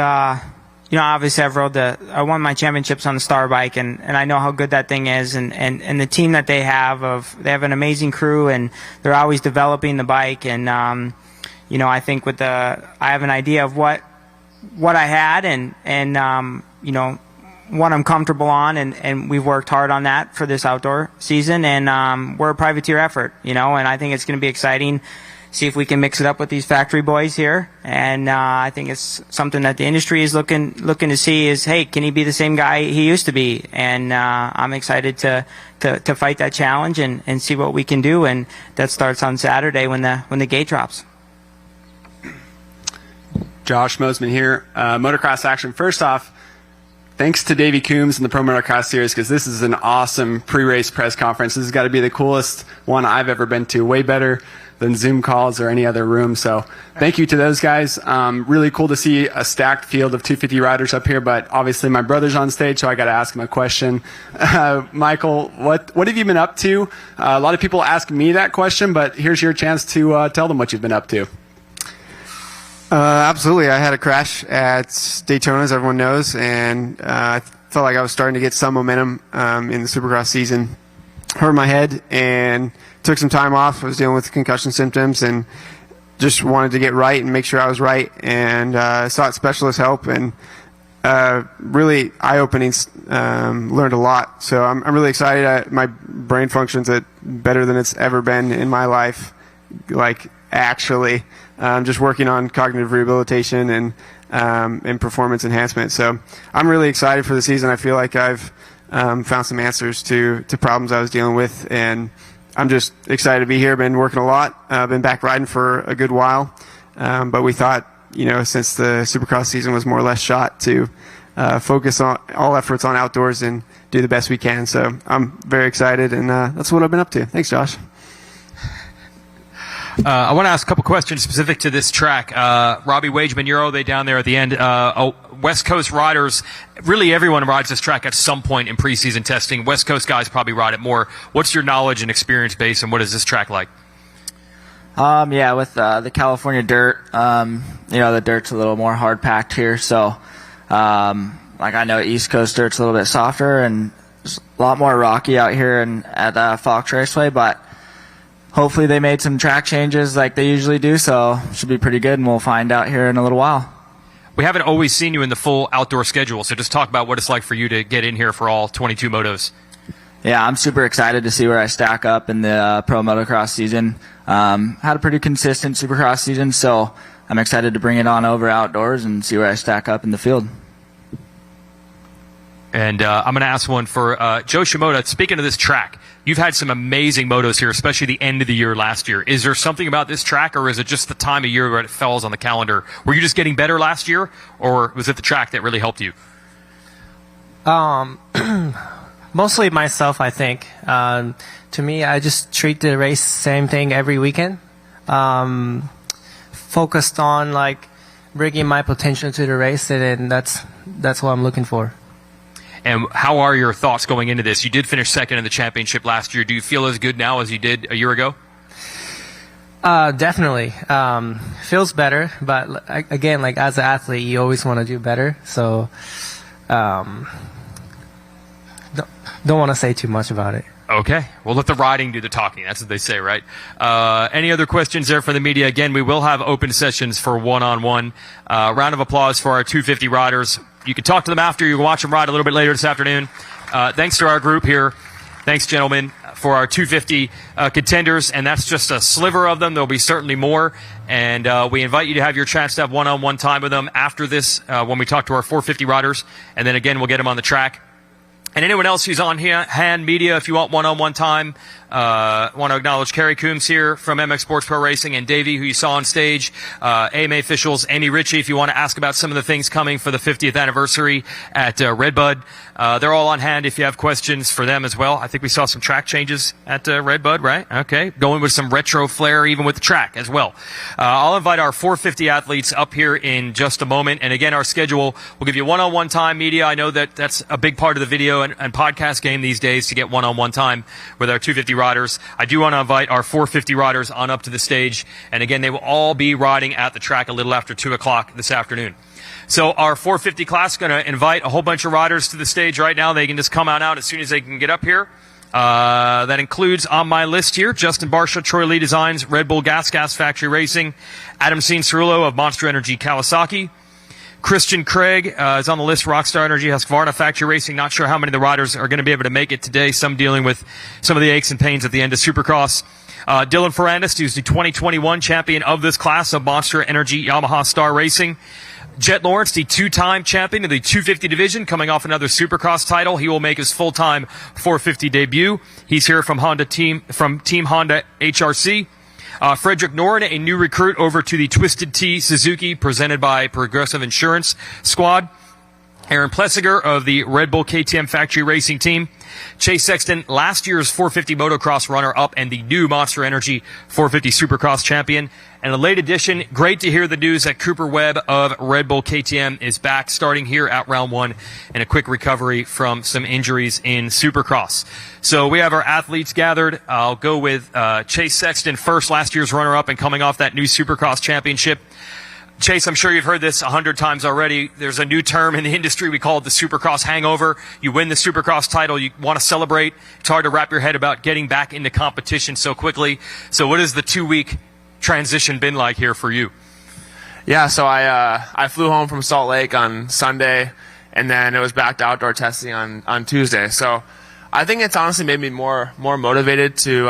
obviously I won my championships on the Star Bike, and I know how good that thing is, and the team that they have they have an amazing crew, and they're always developing the bike, and, I think I have an idea of what I had and what I'm comfortable on, and we've worked hard on that for this outdoor season, and we're a privateer effort, and I think it's going to be exciting. See if we can mix it up with these factory boys here, and I think it's something that the industry is looking to see is, hey, can he be the same guy he used to be? And I'm excited to fight that challenge and see what we can do, and that starts on Saturday when the gate drops. Josh Mosman here, Motocross Action. First off, thanks to Davey Coombs and the Pro Motocross Series, because this is an awesome pre-race press conference. This has got to be the coolest one I've ever been to. Way better than Zoom calls or any other room. So thank you to those guys. Really cool to see a stacked field of 250 riders up here, but obviously my brother's on stage, so I got to ask him a question. Michael, what have you been up to? A lot of people ask me that question, but here's your chance to tell them what you've been up to. Absolutely. I had a crash at Daytona, as everyone knows, and I felt like I was starting to get some momentum in the Supercross season. Hurt my head and took some time off. I was dealing with concussion symptoms and just wanted to get right and make sure I was right, and sought specialist help, and really eye-opening, learned a lot. So I'm really excited. My brain functions better than it's ever been in my life, like actually. Just working on cognitive rehabilitation and performance enhancement. So I'm really excited for the season. I feel like I've found some answers to problems I was dealing with, and I'm just excited to be here. Been working a lot. Been back riding for a good while, but we thought, since the Supercross season was more or less shot, to focus on all efforts on outdoors and do the best we can. So I'm very excited, and that's what I've been up to. Thanks, Josh. I want to ask a couple questions specific to this track. Robbie Wageman, you're all the way down there at the end. West Coast riders, really everyone rides this track at some point in preseason testing. West Coast guys probably ride it more. What's your knowledge and experience base, and what is this track like? With the California dirt, the dirt's a little more hard packed here. So, I know East Coast dirt's a little bit softer and it's a lot more rocky out here at Fox Raceway, but hopefully they made some track changes like they usually do, so it should be pretty good, and we'll find out here in a little while. We haven't always seen you in the full outdoor schedule, so just talk about what it's like for you to get in here for all 22 motos. Yeah, I'm super excited to see where I stack up in the pro motocross season. Had a pretty consistent Supercross season, so I'm excited to bring it on over outdoors and see where I stack up in the field. And I'm going to ask one for Joe Shimoda. Speaking of this track, you've had some amazing motos here, especially the end of the year last year. Is there something about this track, or is it just the time of year where it falls on the calendar? Were you just getting better last year, or was it the track that really helped you? Mostly myself, I think. To me, I just treat the race same thing every weekend. Focused on bringing my potential to the race, and that's what I'm looking for. And how are your thoughts going into this? You did finish second in the championship last year. Do you feel as good now as you did a year ago? Definitely. Feels better, but again, as an athlete, you always want to do better. So, don't want to say too much about it. Okay. We'll let the riding do the talking. That's what they say, right? Any other questions there from the media? Again, we will have open sessions for one-on-one. Round of applause for our 250 riders. You can talk to them after. You can watch them ride a little bit later this afternoon. Thanks to our group here. Thanks, gentlemen, for our 250 contenders. And that's just a sliver of them. There'll be certainly more. And we invite you to have your chance to have one-on-one time with them after this when we talk to our 450 riders. And then, again, we'll get them on the track. And anyone else who's on hand media, if you want one-on-one time, want to acknowledge Kerry Coombs here from MX Sports Pro Racing and Davey, who you saw on stage, AMA officials, Amy Ritchie, if you want to ask about some of the things coming for the 50th anniversary at Redbud. They're all on hand if you have questions for them as well. I think we saw some track changes at Redbud, right? Okay. Going with some retro flair even with the track as well. I'll invite our 450 athletes up here in just a moment. And again, our schedule will give you one-on-one time media. I know that that's a big part of the video and podcast game these days to get one-on-one time with our 250 riders. I do want to invite our 450 riders on up to the stage. And again, they will all be riding at the track a little after 2 o'clock this afternoon. So our 450 class is going to invite a whole bunch of riders to the stage right now. They can just come on out as soon as they can get up here. That includes on my list here, Justin Barsha, Troy Lee Designs, Red Bull Gas Factory Racing, Adam Cianciarulo of Monster Energy Kawasaki, Christian Craig is on the list, Rockstar Energy, Husqvarna Factory Racing. Not sure how many of the riders are going to be able to make it today. Some dealing with some of the aches and pains at the end of Supercross. Dylan Ferrandis, who's the 2021 champion of this class of Monster Energy Yamaha Star Racing. Jet Lawrence, the two-time champion of the 250 division, coming off another Supercross title. He will make his full-time 450 debut. He's here from Team Honda HRC. Frederick Noren, a new recruit over to the Twisted Tea Suzuki, presented by Progressive Insurance Squad. Aaron Plessiger of the Red Bull KTM Factory Racing Team. Chase Sexton, last year's 450 motocross runner-up and the new Monster Energy 450 Supercross champion. And a late addition, great to hear the news that Cooper Webb of Red Bull KTM is back starting here at round one in a quick recovery from some injuries in Supercross. So we have our athletes gathered. I'll go with Chase Sexton first, last year's runner-up and coming off that new Supercross championship. Chase, I'm sure you've heard this 100 times already. There's a new term in the industry. We call it the Supercross hangover. You win the Supercross title. You want to celebrate. It's hard to wrap your head about getting back into competition so quickly. So what has the 2-week transition been like here for you? Yeah, so I flew home from Salt Lake on Sunday, and then it was back to outdoor testing on Tuesday. So I think it's honestly made me more motivated to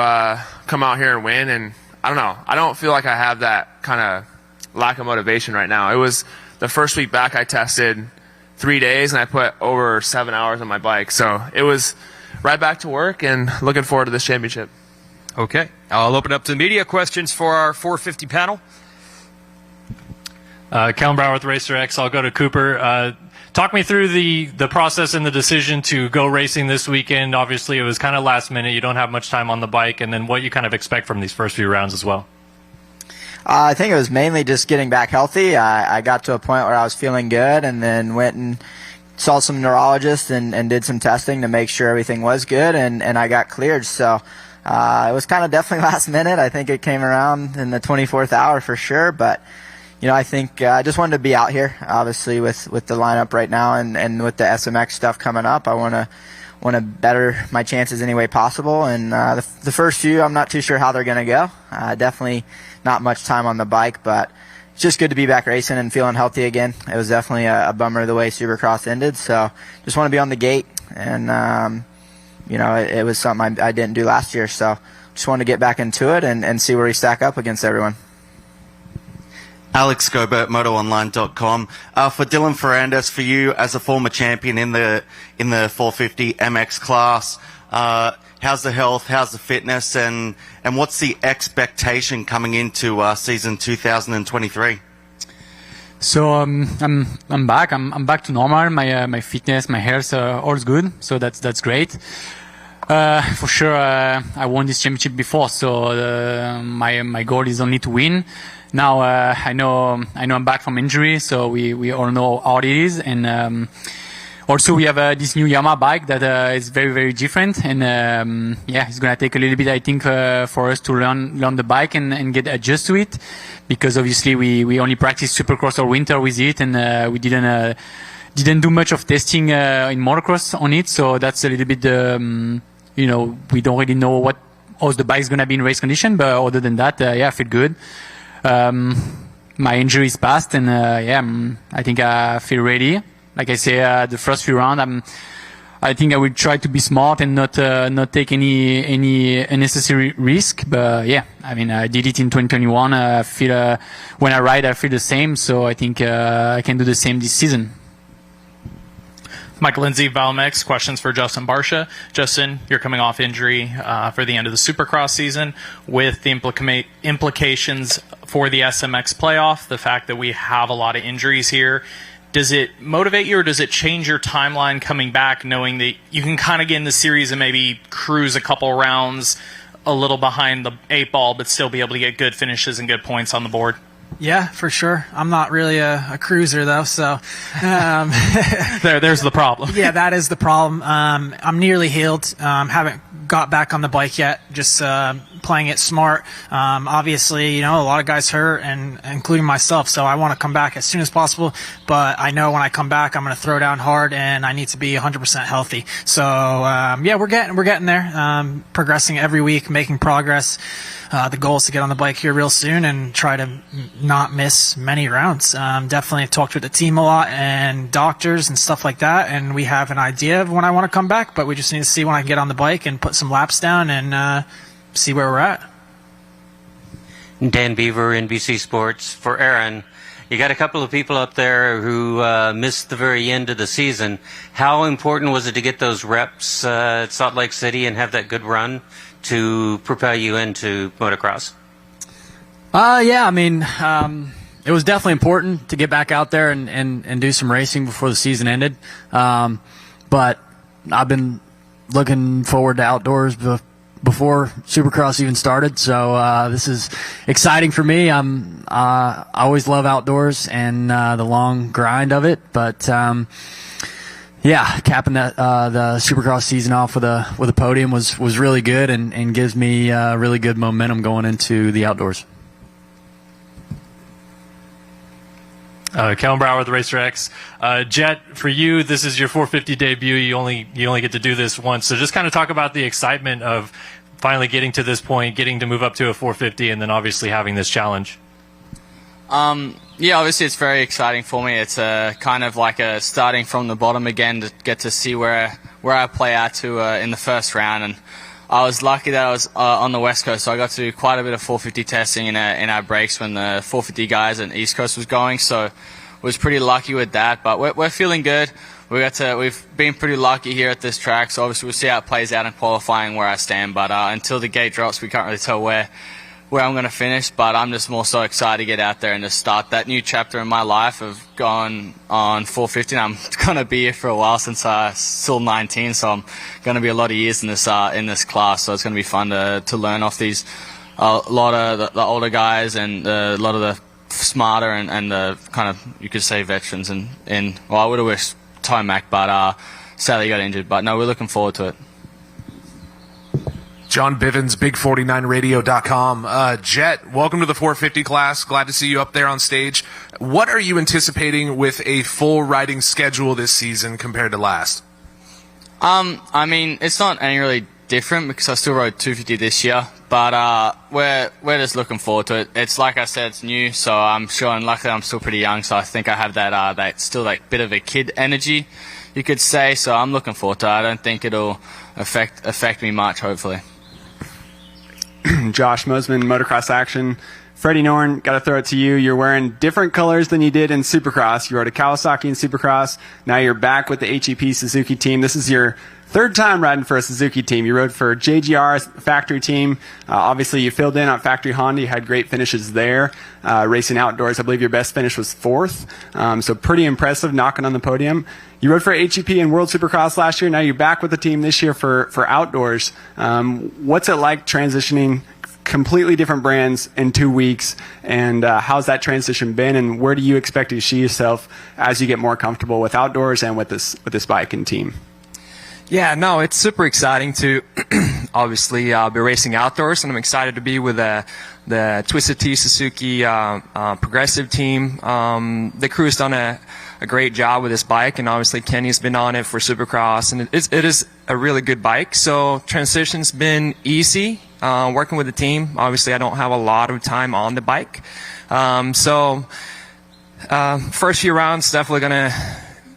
come out here and win. And I don't know. I don't feel like I have that kind of lack of motivation right now. It was the first week back, I tested 3 days and I put over 7 hours on my bike. So it was right back to work and looking forward to this championship. Okay. I'll open up to the media questions for our 450 panel. Kellen Brower with Racer X. I'll go to Cooper. Talk me through the process and the decision to go racing this weekend. Obviously, it was kind of last minute. You don't have much time on the bike, and then what you kind of expect from these first few rounds as well. I think it was mainly just getting back healthy. I got to a point where I was feeling good and then went and saw some neurologists and did some testing to make sure everything was good, and I got cleared. So it was kind of definitely last minute. I think it came around in the 24th hour for sure, but you know, I think I just wanted to be out here, obviously, with the lineup right now and with the SMX stuff coming up. I want to better my chances any way possible. And the first few, I'm not too sure how they're going to go. Definitely not much time on the bike, but it's just good to be back racing and feeling healthy again. It was definitely a bummer the way Supercross ended, so just want to be on the gate. And, you know, it was something I didn't do last year, so just wanted to get back into it and see where we stack up against everyone. Alex Gobert, MotoOnline.com. For Dylan Ferrandis, for you as a former champion in the 450 MX class, how's the health, how's the fitness, and what's the expectation coming into season 2023? So I'm back. I'm back to normal. My fitness, my health, all's good. So that's great. For sure, I won this championship before, so my goal is only to win. Now I know I'm back from injury, so we all know how it is, and also we have this new Yamaha bike that is very, very different, and yeah, it's gonna take a little bit, I think, for us to learn the bike and get adjusted to it, because obviously we only practiced Supercross all winter with it, and we didn't do much of testing in Motocross on it, so that's a little bit you know, we don't really know how the bike's gonna be in race condition, but other than that, yeah, I feel good. My injury is past, and yeah, I think I feel ready. Like I say, the first few rounds, I think I will try to be smart and not take any unnecessary risk. But yeah, I mean, I did it in 2021. I feel when I ride, I feel the same. So I think I can do the same this season. Mike Lindsay, Valmex, questions for Justin Barsha. Justin, you're coming off injury for the end of the Supercross season with the implications for the SMX playoff, the fact that we have a lot of injuries here. Does it motivate you or does it change your timeline coming back knowing that you can kind of get in the series and maybe cruise a couple rounds a little behind the 8-ball but still be able to get good finishes and good points on the board? Yeah, for sure. I'm not really a cruiser though, so there's the problem. Yeah, that is the problem. I'm nearly healed. Haven't got back on the bike yet. Just playing it smart. Obviously, a lot of guys hurt, and including myself. So I want to come back as soon as possible. But I know when I come back, I'm going to throw down hard, and I need to be 100% healthy. So yeah, we're getting there. Progressing every week, making progress. The goal is to get on the bike here real soon and try to not miss many rounds. Definitely talked with the team a lot and doctors and stuff like that, and we have an idea of when I want to come back, but we just need to see when I can get on the bike and put some laps down and see where we're at. Dan Beaver, NBC Sports. For Aaron, you got a couple of people up there who missed the very end of the season. How important was it to get those reps at Salt Lake City and have that good run to propel you into motocross? Yeah, I mean, it was definitely important to get back out there and do some racing before the season ended. But I've been looking forward to outdoors before Supercross even started, so this is exciting for me. I always love outdoors and the long grind of it, but yeah, capping the Supercross season off with a podium was really good and gives me really good momentum going into the outdoors. Kellen Brower with Racer X. Jet, for you, this is your 450 debut. You only get to do this once. So just kind of talk about the excitement of finally getting to this point, getting to move up to a 450, and then obviously having this challenge. Yeah, obviously it's very exciting for me. It's kind of like starting from the bottom again to get to see where I play out to in the first round. And I was lucky that I was on the West Coast, so I got to do quite a bit of 450 testing in our breaks when the 450 guys on the East Coast was going. So was pretty lucky with that. But we're feeling good. We've been pretty lucky here at this track. So obviously we'll see how it plays out in qualifying where I stand. But until the gate drops, we can't really tell where I'm going to finish, but I'm just more so excited to get out there and to start that new chapter in my life of going on 450. I'm going to be here for a while since I'm still 19, so I'm going to be a lot of years in this class. So it's going to be fun to learn off these a lot of the older guys and a lot of the smarter and the kind of, you could say, veterans. And well, I would have wished Ty Mack, but sadly he got injured. But no, we're looking forward to it. John Bivens, Big49Radio.com. Jet, welcome to the 450 class. Glad to see you up there on stage. What are you anticipating with a full riding schedule this season compared to last? I mean, it's not any really different because I still rode 250 this year, but we're just looking forward to it. It's like I said, it's new, so I'm sure, and luckily I'm still pretty young, so I think I have that still like bit of a kid energy, you could say. So I'm looking forward to it. I don't think it'll affect me much, hopefully. Josh Mosman, Motocross Action. Freddie Norn, got to throw it to you. You're wearing different colors than you did in Supercross. You rode a Kawasaki in Supercross. Now you're back with the HEP Suzuki team. This is your third time riding for a Suzuki team. You rode for JGR's factory team. Obviously, you filled in on factory Honda. You had great finishes there. Racing outdoors, I believe your best finish was fourth. So pretty impressive, knocking on the podium. You rode for HEP in World Supercross last year. Now you're back with the team this year for outdoors. What's it like transitioning completely different brands in 2 weeks, and how's that transition been, and where do you expect to see yourself as you get more comfortable with outdoors and with this bike and team? Yeah, no, it's super exciting to obviously be racing outdoors, and I'm excited to be with the Twisted Tea Suzuki progressive team. The crew has done a great job with this bike, and obviously Kenny's been on it for Supercross, and it is a really good bike. So transition's been easy. Working with the team, obviously I don't have a lot of time on the bike. First few rounds, definitely going to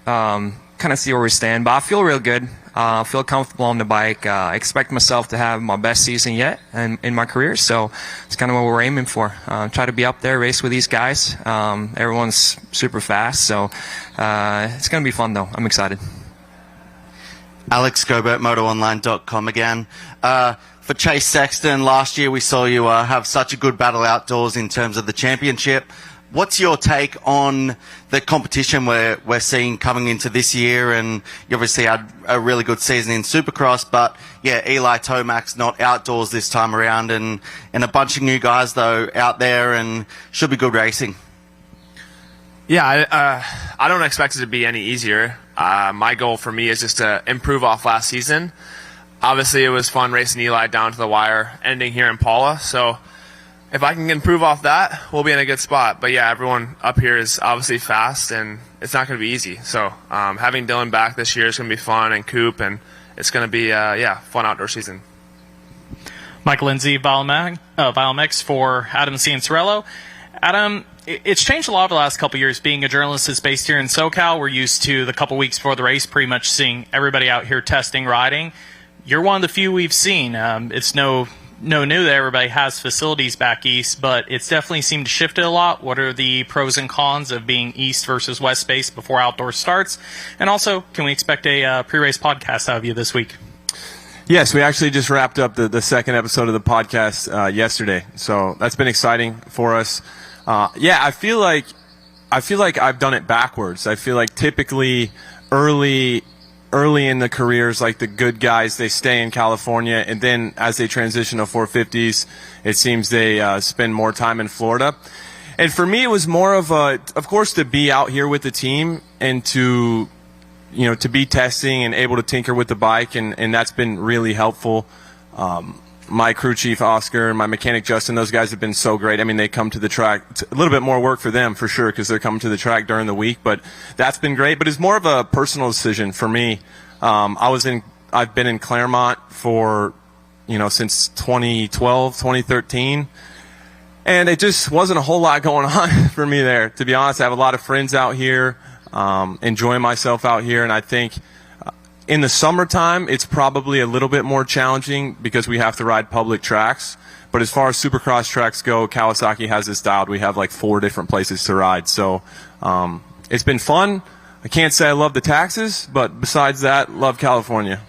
kind of see where we stand. But I feel real good. I feel comfortable on the bike. I expect myself to have my best season yet in my career. So it's kind of what we're aiming for. Try to be up there, race with these guys. Everyone's super fast. So it's going to be fun, though. I'm excited. Alex Gobert, MotoOnline.com again. For Chase Sexton, last year we saw you have such a good battle outdoors in terms of the championship. What's your take on the competition we're seeing coming into this year? And you obviously had a really good season in Supercross, but yeah, Eli Tomac's not outdoors this time around, and a bunch of new guys though out there, and should be good racing. Yeah, I don't expect it to be any easier. My goal for me is just to improve off last season. Obviously, it was fun racing Eli down to the wire, ending here in Paula. So if I can improve off that, we'll be in a good spot. But yeah, everyone up here is obviously fast, and it's not going to be easy. So having Dylan back this year is going to be fun, and Coop, and it's going to be fun outdoor season. Mike Lindsay, Violmex for Adam Cianciarello. Adam, it's changed a lot over the last couple of years. Being a journalist that's based here in SoCal, we're used to the couple weeks before the race pretty much seeing everybody out here testing, riding. You're one of the few we've seen. It's no new that everybody has facilities back east, but it's definitely seemed to shift it a lot. What are the pros and cons of being east versus west space before outdoor starts? And also, can we expect a pre-race podcast out of you this week? Yes, we actually just wrapped up the second episode of the podcast yesterday, so that's been exciting for us. I feel like I've done it backwards. I feel like typically early in the careers, like the good guys, they stay in California, and then as they transition to 450s, it seems they spend more time in Florida. And for me, it was more of course, to be out here with the team and to be testing and able to tinker with the bike, and that's been really helpful. My crew chief, Oscar, and my mechanic, Justin, those guys have been so great. I mean, they come to the track. It's a little bit more work for them, for sure, because they're coming to the track during the week, but that's been great. But it's more of a personal decision for me. I've been in Claremont for, since 2012, 2013, and it just wasn't a whole lot going on for me there. To be honest, I have a lot of friends out here, enjoying myself out here, and I think in the summertime, it's probably a little bit more challenging because we have to ride public tracks. But as far as Supercross tracks go, Kawasaki has this dialed. We have like 4 different places to ride. So it's been fun. I can't say I love the taxes, but besides that, love California.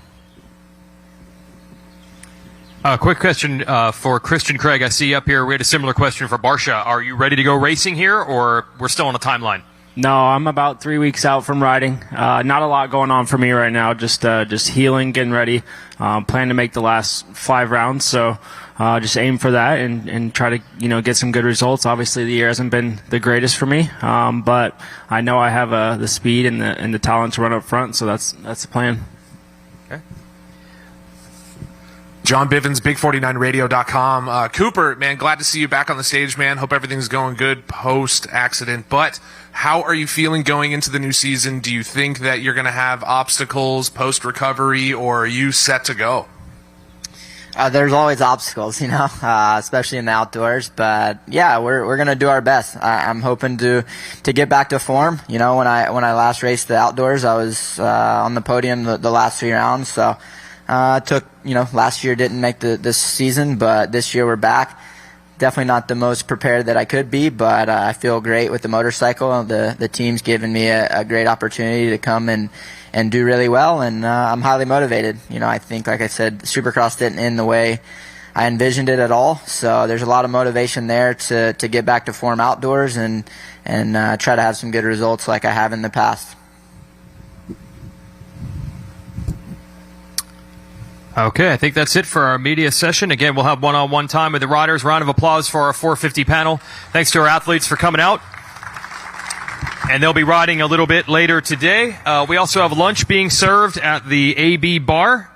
Quick question for Christian Craig. I see you up here. We had a similar question for Barsha. Are you ready to go racing here, or we're still on a timeline? No, I'm about 3 weeks out from riding. Not a lot going on for me right now. Just healing, getting ready. Plan to make the last 5 rounds, so just aim for that and try to get some good results. Obviously, the year hasn't been the greatest for me, but I know I have the speed and the talent to run up front, so that's the plan. Okay. John Bivens, Big49Radio.com. Cooper, man, glad to see you back on the stage, man. Hope everything's going good post-accident. But how are you feeling going into the new season? Do you think that you're going to have obstacles post-recovery, or are you set to go? There's always obstacles, especially in the outdoors. But yeah, we're gonna do our best. I'm hoping to get back to form. When I last raced the outdoors, I was on the podium the last 3 rounds. So. Last year didn't make this season, but this year we're back. Definitely not the most prepared that I could be, but I feel great with the motorcycle. The team's given me a great opportunity to come and do really well, and I'm highly motivated. I think, like I said, Supercross didn't end the way I envisioned it at all, so there's a lot of motivation there to get back to form outdoors and try to have some good results like I have in the past. Okay, I think that's it for our media session. Again, we'll have one-on-one time with the riders. Round of applause for our 450 panel. Thanks to our athletes for coming out. And they'll be riding a little bit later today. We also have lunch being served at the AB bar.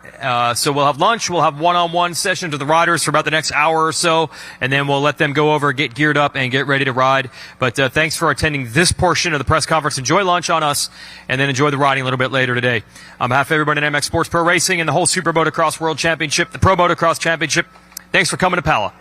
So we'll have lunch. We'll have one-on-one sessions with the riders for about the next hour or so, and then we'll let them go over, get geared up, and get ready to ride. But thanks for attending this portion of the press conference. Enjoy lunch on us, and then enjoy the riding a little bit later today. On behalf of everybody in MX Sports Pro Racing and the whole Super Motocross World Championship, the Pro Motocross Championship, thanks for coming to Pala.